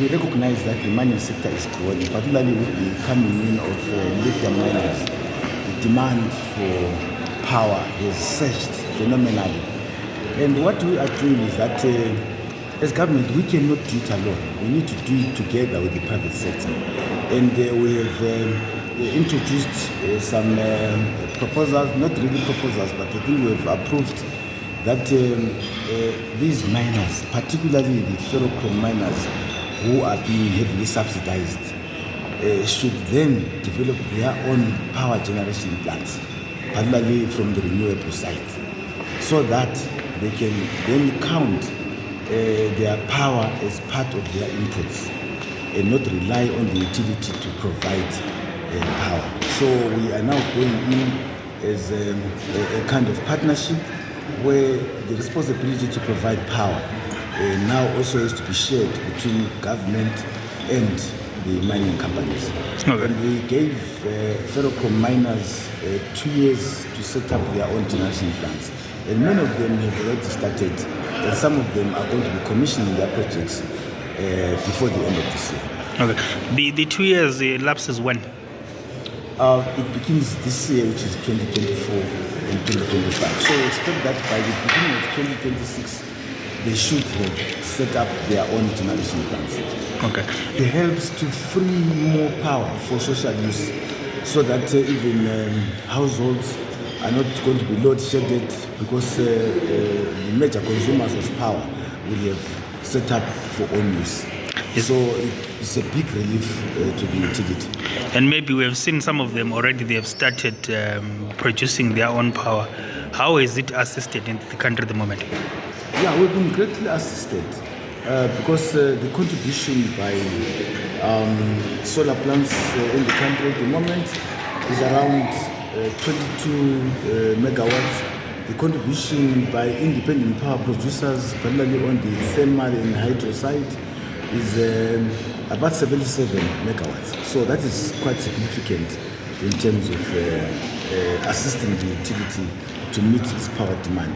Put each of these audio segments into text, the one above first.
we recognize that the mining sector is growing, particularly with the coming in of lithium miners. The demand for power has surged phenomenally. And what we are doing is that as government, we cannot do it alone. We need to do it together with the private sector. And we have introduced some proposals, not really proposals, but I think we have approved that these miners, particularly the ferrochrome miners who are being heavily subsidized, should then develop their own power generation plants, particularly from the renewable side, so that they can then count their power as part of their inputs and not rely on the utility to provide power. So we are now going in as a kind of partnership where the responsibility to provide power now also has to be shared between government and the mining companies. Okay. And we gave ferrochrome miners 2 years to set up their own generation plants. And many of them have already started, and some of them are going to be commissioning their projects before the end of this year. Okay. The 2 years lapses when? It begins this year, which is 2024 and 2025. So we expect that by the beginning of 2026, they should have set up their own generation plants. Okay. It helps to free more power for social use, so that even households are not going to be load-shedded, because the major consumers of power will have set up for own use. So it's a big relief to the utility. And maybe we have seen some of them already, they have started producing their own power. How is it assisted in the country at the moment? Yeah, we've been greatly assisted because the contribution by solar plants in the country at the moment is around 22 megawatts. The contribution by independent power producers, particularly on the thermal and hydro side, is about 77 megawatts. So that is quite significant in terms of assisting the utility to meet its power demand.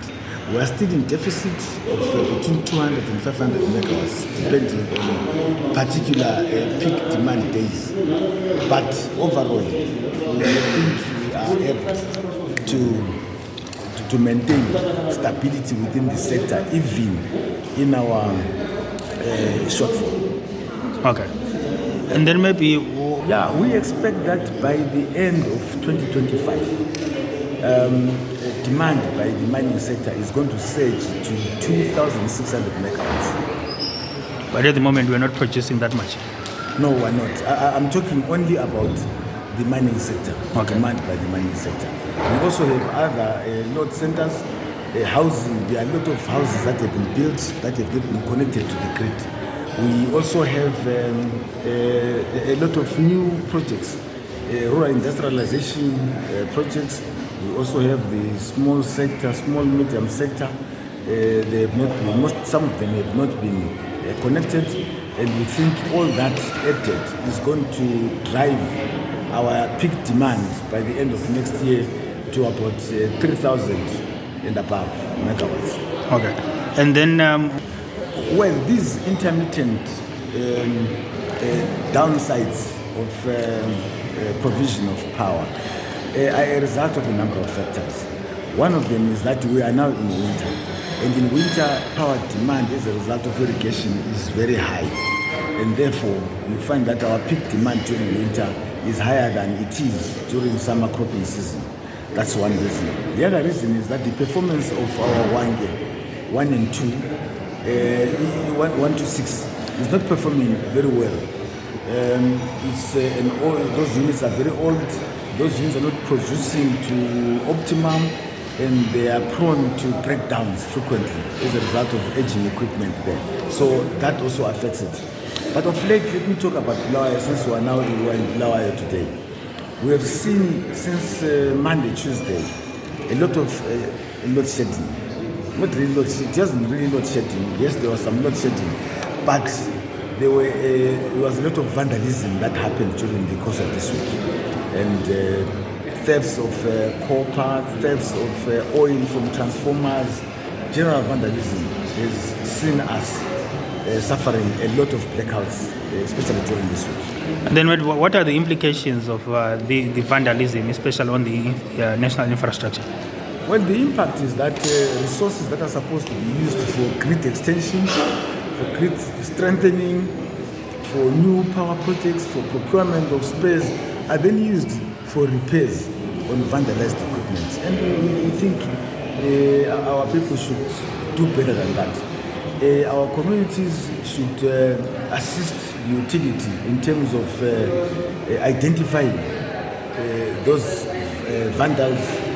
We are still in deficit of between 200 and 500 megawatts, depending on particular peak demand days. But overall, we think we are able to maintain stability within the sector, even in our shortfall. Okay. And then maybe... we expect that by the end of 2025, demand by the mining sector is going to surge to 2,600 megawatts. But at the moment, we're not producing that much. No, we're not. I'm talking only about the mining sector, okay. Demand by the mining sector. We also have other load centers, housing. There are a lot of houses that have been built that have been connected to the grid. We also have a lot of new projects, rural industrialization projects. We also have the small sector, small medium sector. They have not been, some of them have not been connected, and we think all that added is going to drive our peak demand by the end of next year to about 3,000 and above megawatts. Okay. And then, these intermittent downsides of provision of power are a result of a number of factors. One of them is that we are now in winter, and in winter, power demand as a result of irrigation is very high, and therefore we find that our peak demand during winter is higher than it is during summer cropping season. That's one reason. The other reason is that the performance of our Wange 1 and 2, 1 to 6, is not performing very well. Those units are very old. Those units are not producing to optimum, and they are prone to breakdowns frequently as a result of aging equipment there. So that also affects it. But of late, let me talk about Bulawayo, since we are now in Bulawayo today. We have seen since Monday, Tuesday, a lot of load shedding. Not really load shedding, just really load shedding. Yes, there was some load shedding, but there was a lot of vandalism that happened during the course of this week. And thefts of copper, thefts of oil from transformers, general vandalism has seen us suffering a lot of blackouts, especially during this week. And then what are the implications of the vandalism, especially on the national infrastructure? Well, the impact is that resources that are supposed to be used for grid extension, for grid strengthening, for new power projects, for procurement of spares, are then used for repairs on vandalized equipment. And we think our people should do better than that. Our communities should assist the utility in terms of identifying those vandals